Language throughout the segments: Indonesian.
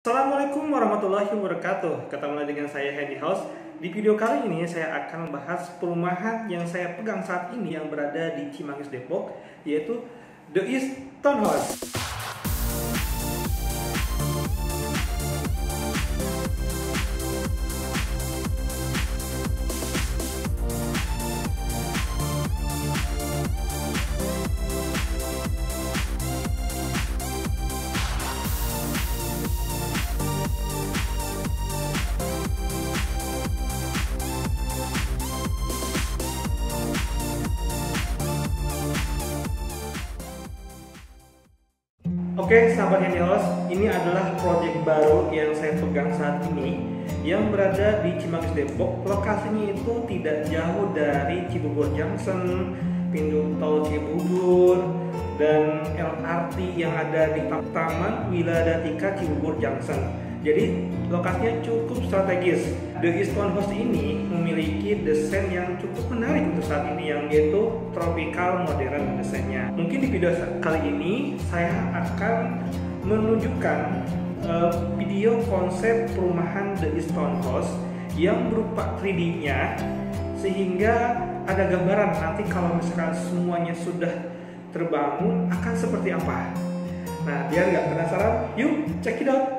Assalamualaikum warahmatullahi wabarakatuh. Ketemu lagi dengan saya Handy House. Di video kali ini saya akan membahas perumahan yang saya pegang saat ini yang berada di Cimanggis, Depok, yaitu The East Townhouse. Oke, sahabat Handy House, ini adalah proyek baru yang saya pegang saat ini yang berada di Cimanggis, Depok. Lokasinya itu tidak jauh dari Cibubur Junction, pintu tol Cibubur, dan LRT yang ada di Taman Wiladatika Cibubur Junction. Jadi lokasinya cukup strategis. The East Townhouse ini memiliki desain yang cukup menarik untuk saat ini, yang yaitu tropical modern desainnya. Mungkin di video kali ini saya akan menunjukkan video konsep perumahan The East Townhouse yang berupa 3D-nya, sehingga ada gambaran nanti kalau misalkan semuanya sudah terbangun akan seperti apa. Nah, biar nggak penasaran, yuk check it out.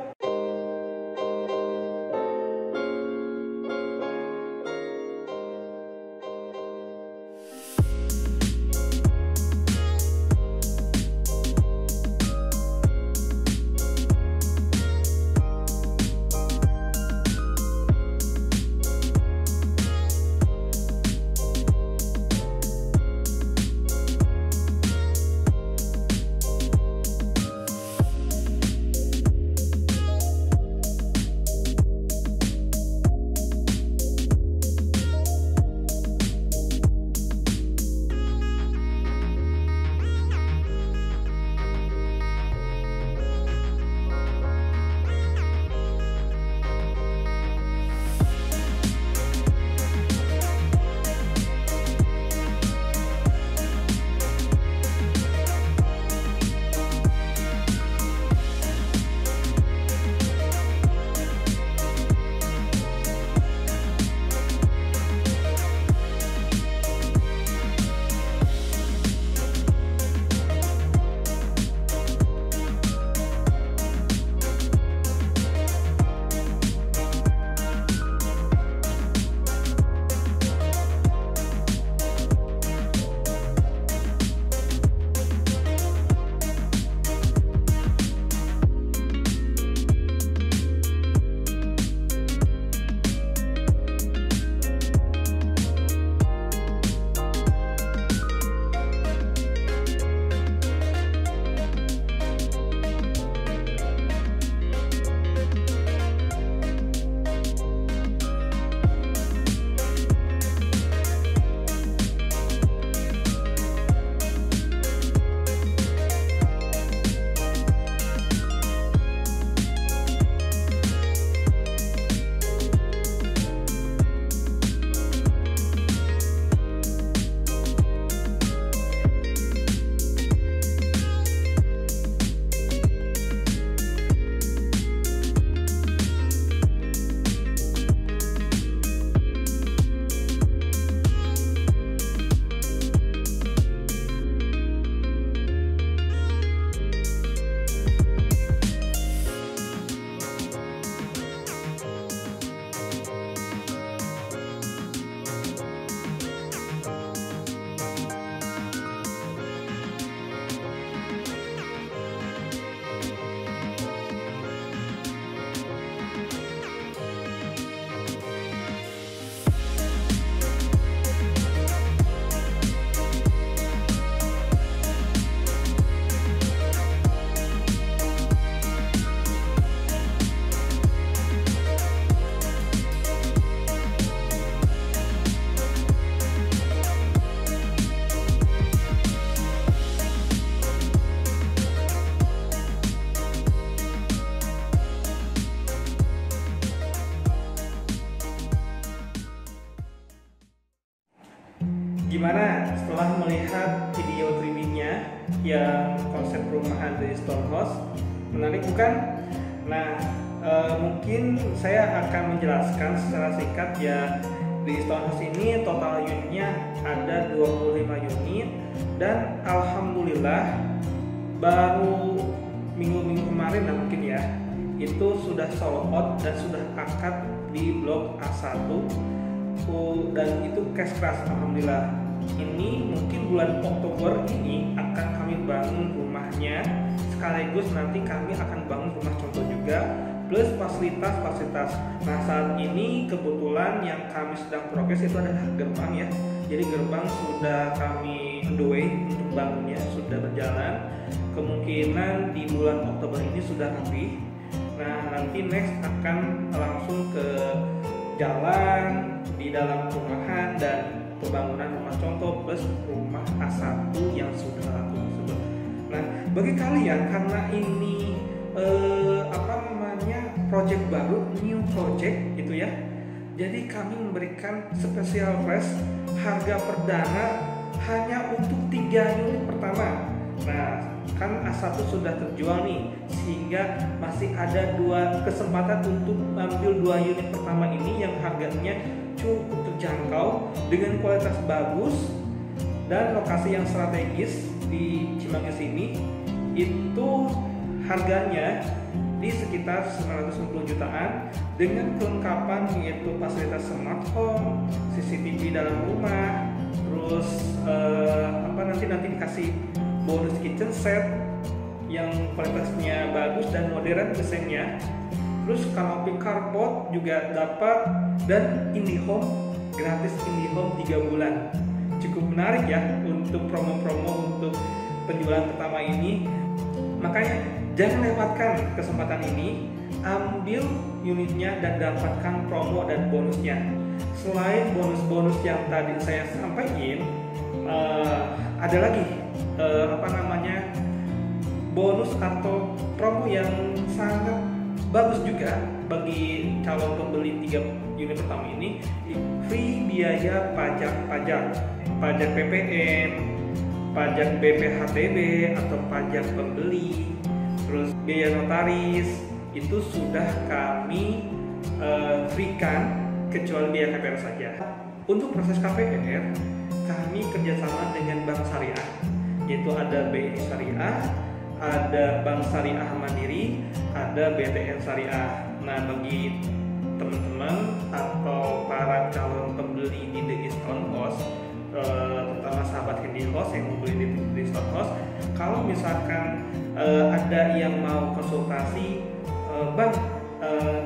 Gimana setelah melihat video 3D-nya yang konsep perumahan The East Townhouse? Menarik bukan? Nah, Mungkin saya akan menjelaskan secara singkat ya. Di Stonehouse ini total unitnya ada 25 unit dan alhamdulillah baru minggu-minggu kemarin mungkin ya, itu sudah sold out dan sudah akad di blok A1 dan itu cash crush alhamdulillah. Ini mungkin bulan Oktober ini akan kami bangun rumahnya, sekaligus nanti kami akan bangun rumah contoh juga plus fasilitas-fasilitas. Nah saat ini kebetulan yang kami sedang progres itu adalah gerbang ya. Jadi gerbang sudah kami on the way untuk bangunnya, sudah berjalan. Kemungkinan di bulan Oktober ini sudah rapi. Nah nanti next akan langsung ke jalan di dalam perumahan dan pembangunan rumah contoh plus rumah A1 yang sudah laku tersebut. Nah bagi kalian karena ini project baru, new project gitu ya. Jadi kami memberikan special price harga perdana hanya untuk 3 unit pertama. Nah, kan A1 sudah terjual nih, sehingga masih ada 2 kesempatan untuk ambil 2 unit pertama ini yang harganya cukup terjangkau dengan kualitas bagus dan lokasi yang strategis di Cimanggis ini. Itu harganya di sekitar 950 jutaan dengan kelengkapan yaitu fasilitas smart home, CCTV dalam rumah, terus nanti dikasih bonus kitchen set yang kualitasnya bagus dan modern desainnya, terus kanopi carport juga dapat dan IndiHome gratis, IndiHome 3 bulan. Cukup menarik ya untuk promo-promo untuk penjualan pertama ini. Makanya jangan lewatkan kesempatan ini, ambil unitnya dan dapatkan promo dan bonusnya. Selain bonus-bonus yang tadi saya sampaikan, ada lagi bonus atau promo yang sangat bagus juga bagi calon pembeli 3 unit pertama ini. Free biaya pajak PPN, pajak BPHTB atau pajak pembeli, terus biaya notaris itu sudah kami berikan kecuali biaya KPR saja. Untuk proses KPR kami kerjasama dengan Bank Syariah, yaitu ada BNI Syariah, ada Bank Syariah Mandiri, ada BTN Syariah. Nah bagi teman-teman atau para calon pembeli di The Stonehouse, terutama sahabat IndiHome yang mau beli di Stonehouse, kalau misalkan ada yang mau konsultasi, Bang,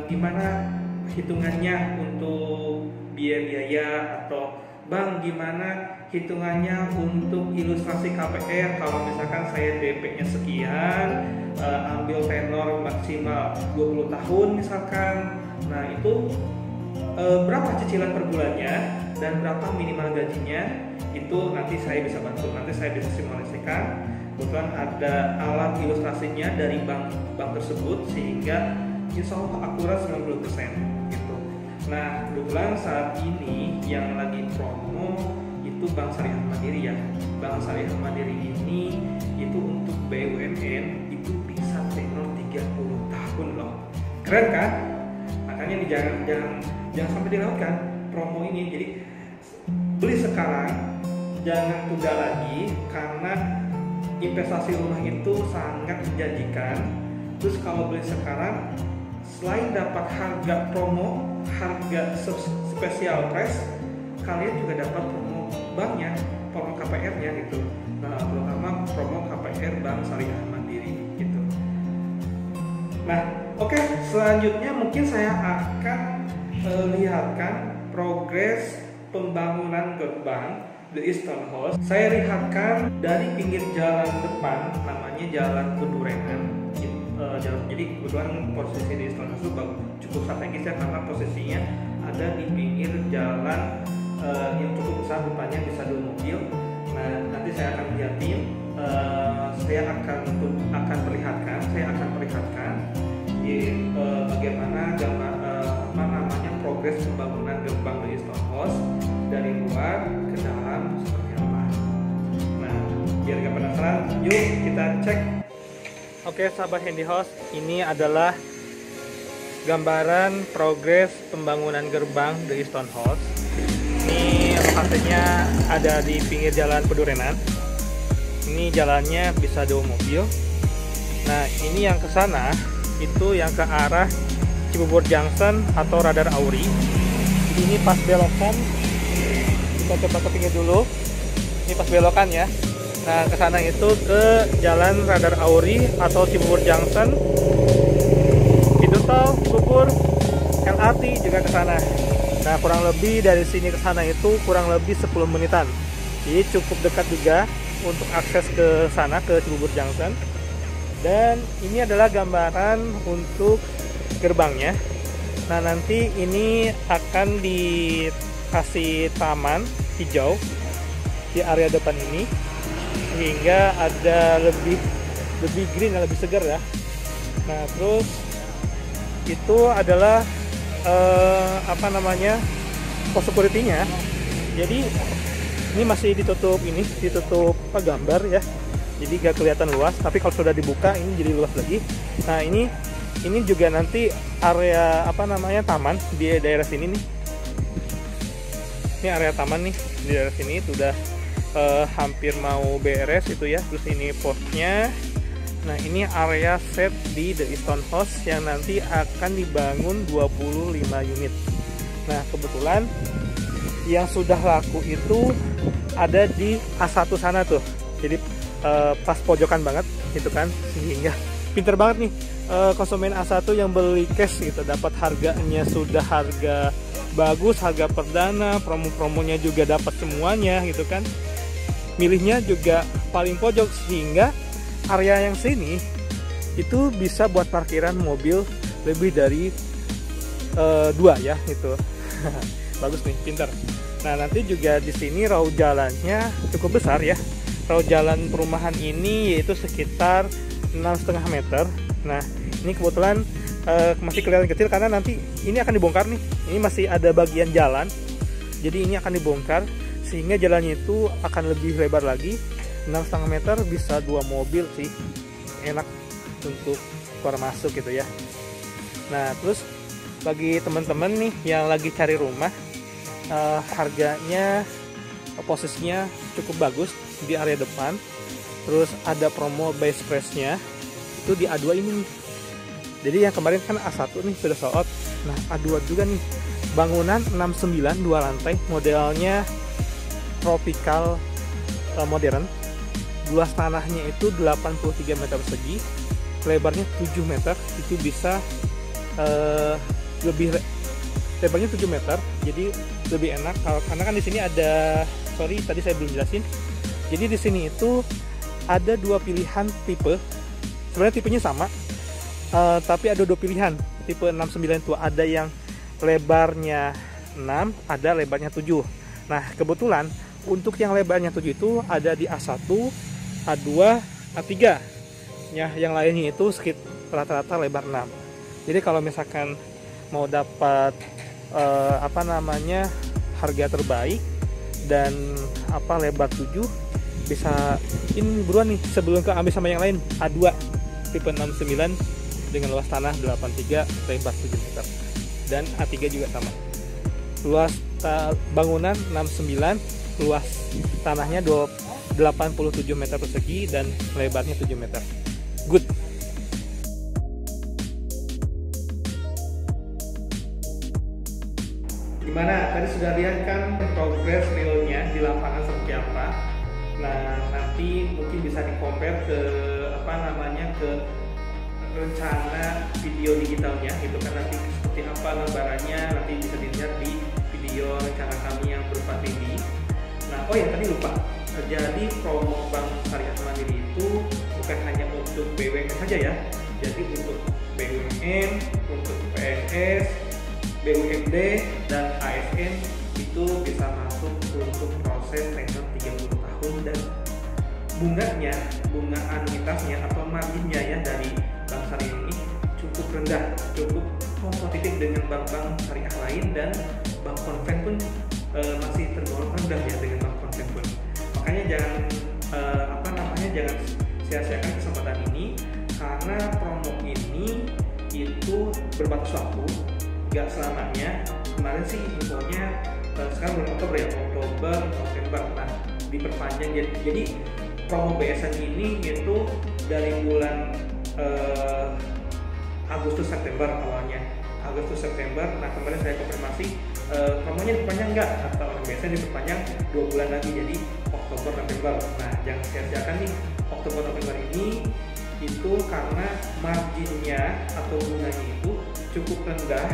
gimana hitungannya untuk biaya atau Bang, gimana hitungannya untuk ilustrasi KPR kalau misalkan saya DP-nya sekian, ambil tenor maksimal 20 tahun misalkan. Nah itu berapa cicilan per bulannya dan berapa minimal gajinya, itu nanti saya bisa bantu, nanti saya bisa simulasikan. Kebetulan ada alat ilustrasinya dari bank tersebut sehingga insya Allah akurat 90% gitu. Nah kebetulan saat ini yang lagi promo itu Bank Syariah Mandiri ya. Bank Syariah Mandiri ini itu untuk BUMN itu bisa tenor 30 tahun loh. Keren kan? Makanya jangan sampai dilewatkan promo ini. Jadi beli sekarang, jangan tunda lagi karena investasi rumah itu sangat menjanjikan. Terus kalau beli sekarang, selain dapat harga promo, harga special price, kalian juga dapat promo banknya, promo KPR-nya gitu. Nah, terutama promo KPR Bank Syariah Mandiri gitu. Nah, oke, selanjutnya mungkin saya akan lihatkan progres pembangunan gerbang The Stonehouse. Saya lihatkan dari pinggir jalan depan, namanya Jalan Pedurengan. Jadi kebetulan posisi di Stonehouse itu cukup strategis ya, karena posisinya ada di pinggir jalan yang cukup besar, depannya bisa 2 mobil. Nah nanti saya akan lihatin, saya akan perlihatkan bagaimana progres pembangunan gerbang The Stonehouse dari luar ke dalam seperti apa. Nah, biar gak penasaran, yuk kita cek. Oke, sahabat IndiHome, ini adalah gambaran progres pembangunan gerbang The Easton House. Ini lokasinya ada di pinggir jalan Pedurenan. Ini jalannya bisa 2 mobil. Nah, ini yang ke sana itu yang ke arah Cibubur Junction atau Radar Auri. Jadi ini pas belokan, kita coba ke pinggir dulu. Ini pas belokan ya. Nah, ke sana itu ke Jalan Radar Auri atau Cibubur Junction. Itu tol, Cibubur, LRT juga ke sana. Nah, kurang lebih dari sini ke sana itu kurang lebih 10 menitan. Jadi cukup dekat juga untuk akses ke sana, ke Cibubur Junction. Dan ini adalah gambaran untuk gerbangnya. Nah, nanti ini akan dikasih taman hijau di area depan ini, sehingga ada lebih green, lebih segar ya. Nah, terus itu adalah pos security-nya. Jadi ini masih ditutup gambar ya. Jadi gak kelihatan luas, tapi kalau sudah dibuka ini jadi luas lagi. Nah, ini juga nanti area taman di daerah sini nih. Ini area taman nih di daerah sini sudah hampir mau beres itu ya. Terus ini posnya. Nah, ini area set di The Easton House yang nanti akan dibangun 25 unit. Nah, kebetulan yang sudah laku itu ada di A1 sana tuh. Jadi pas pojokan banget gitu kan, sehingga pinter banget nih konsumen A1 yang beli cash gitu, dapat harganya sudah harga bagus, harga perdana, promo-promonya juga dapat semuanya gitu kan. Milihnya juga paling pojok, sehingga area yang sini itu bisa buat parkiran mobil lebih dari 2 ya gitu. Bagus nih, pinter. Nah, nanti juga di sini raut jalannya cukup besar ya. Raut jalan perumahan ini yaitu sekitar 6,5 meter. Nah, ini kebetulan masih kelihatan kecil karena nanti ini akan dibongkar nih. Ini masih ada bagian jalan, jadi ini akan dibongkar sehingga jalannya itu akan lebih lebar lagi. 6,5 meter bisa 2 mobil sih, enak untuk keluar masuk gitu ya. Nah, terus bagi teman-teman nih yang lagi cari rumah, harganya posisinya cukup bagus di area depan. Terus ada promo base price-nya itu di A2 ini nih. Jadi yang kemarin kan A1 nih sudah sold out. Nah, A2 juga nih, bangunan 69 2 lantai, modelnya tropical modern. Luas tanahnya itu 83 meter persegi, lebarnya 7 meter. Itu bisa lebarnya 7 meter, jadi lebih enak karena kan di sini ada, tadi saya belum jelasin. Jadi di sini itu ada 2 pilihan tipe. Sebenarnya tipenya sama, tapi ada 2 pilihan. Tipe 69 itu ada yang lebarnya 6, ada lebarnya 7. Nah, kebetulan untuk yang lebarnya 7 itu ada di A1, A2, A3. Ya, yang lainnya itu rata-rata lebar 6. Jadi kalau misalkan mau dapat harga terbaik dan lebar 7, bisa ini buruan nih sebelum ke ambil sama yang lain. A2 tipe 69 dengan luas tanah 83, lebar 7 meter, dan A3 juga sama. Luas bangunan 69, luas tanahnya 87 meter persegi dan lebarnya 7 meter. Good. Gimana? Tadi sudah lihat kan progress realnya di lapangan seperti apa. Nah, nanti mungkin bisa di-compare ke ke rencana video digitalnya gitu kan, nanti seperti apa gambarannya nanti bisa dilihat di video rencana kami yang berupa 3D. Nah, oh ya tadi lupa. Jadi promo Bank Syariah Mandiri itu bukan hanya untuk BUMN saja ya. Jadi untuk BUMN, untuk PNS, BUMD dan ASN itu bisa masuk untuk proses tenor 30 tahun, dan bunga anuitasnya atau marginnya ya dari Bank Syariah ini cukup rendah, cukup kompetitif dengan bank-bank syariah lain, dan bank konven pun masih tergolong rendah ya dengan bank konven pun. Makanya jangan jangan sia-siakan kesempatan ini, karena promo ini itu berbatas waktu, nggak selamanya. Kemarin sih infonya sekarang bulan Oktober ya, Oktober, November, nah diperpanjang. Jadi promo BSN ini itu dari bulan Agustus September awalnya, Agustus September. Nah kemarin saya konfirmasi promonya diperpanjang nggak, atau BSN diperpanjang 2 bulan lagi, jadi Oktober November. Nah jangan sia-siakan nih Oktober November ini, itu karena marginnya atau bunganya itu cukup rendah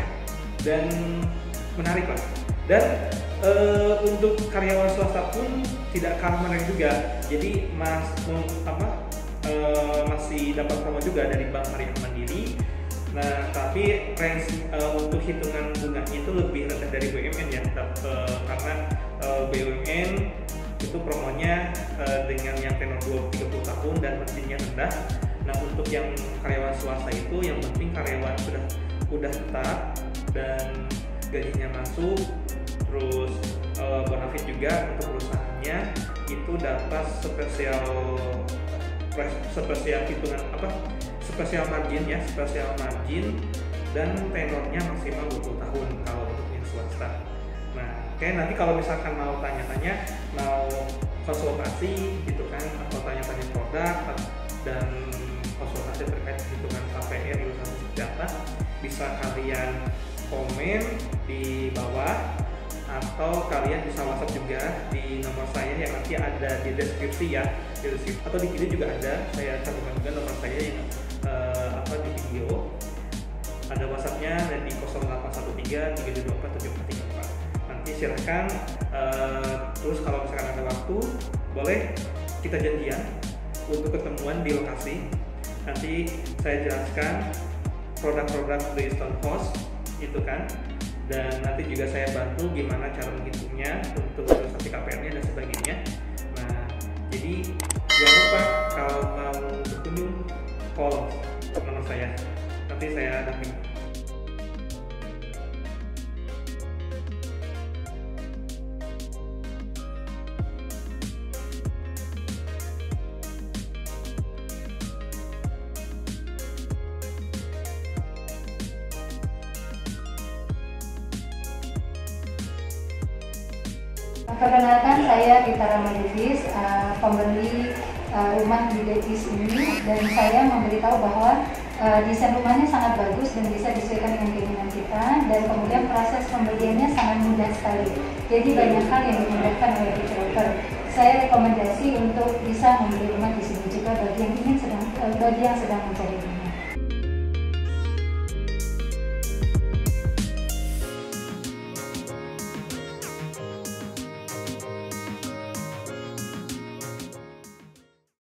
dan menarik lah. Dan untuk karyawan swasta pun tidak kalah menarik juga. Jadi masih dapat promo juga dari Bank Syariah Mandiri. Nah, tapi range untuk hitungan bunganya itu lebih rendah dari BUMN ya, karena BUMN itu promonya dengan yang tenor 30 tahun dan marginnya rendah. Nah, untuk yang karyawan swasta itu yang penting karyawan sudah tetap dan gajinya masuk, terus bonafit juga untuk perusahaannya itu dapat spesial hitungan spesial margin dan tenornya maksimal 20 tahun kalau untuk yang swasta. Nah, oke, nanti kalau misalkan mau tanya-tanya, mau konsultasi gitu kan, atau tanya-tanya produk dan konsultasi terkait hitungan KPR iuran seperti apa, bisa kalian komen di bawah, atau kalian bisa WhatsApp juga di nomor saya yang nanti ada di deskripsi ya, atau di video juga ada, saya cantumkan juga nomor saya yang di video, ada WhatsAppnya dan di 0813 324 7434. Nanti silahkan, terus kalau misalkan ada waktu boleh kita janjian untuk ketemuan di lokasi. Nanti saya jelaskan produk-produk dari Stonehouse itu kan, dan nanti juga saya bantu gimana cara menghitungnya untuk transaksi KPR-nya dan sebagainya. Nah, jadi jangan lupa kalau mau berkunjung call nomor saya, nanti saya dampingi. Perkenalkan, saya Gita Ramadis, pembeli rumah di Detis ini, dan saya memberitahu bahwa desain rumahnya sangat bagus dan bisa disesuaikan dengan keinginan kita, dan kemudian proses pembeliannya sangat mudah sekali. Jadi banyak hal yang dimudahkan oleh developer. Saya rekomendasi untuk bisa membeli rumah di sini juga bagi yang sedang mencari.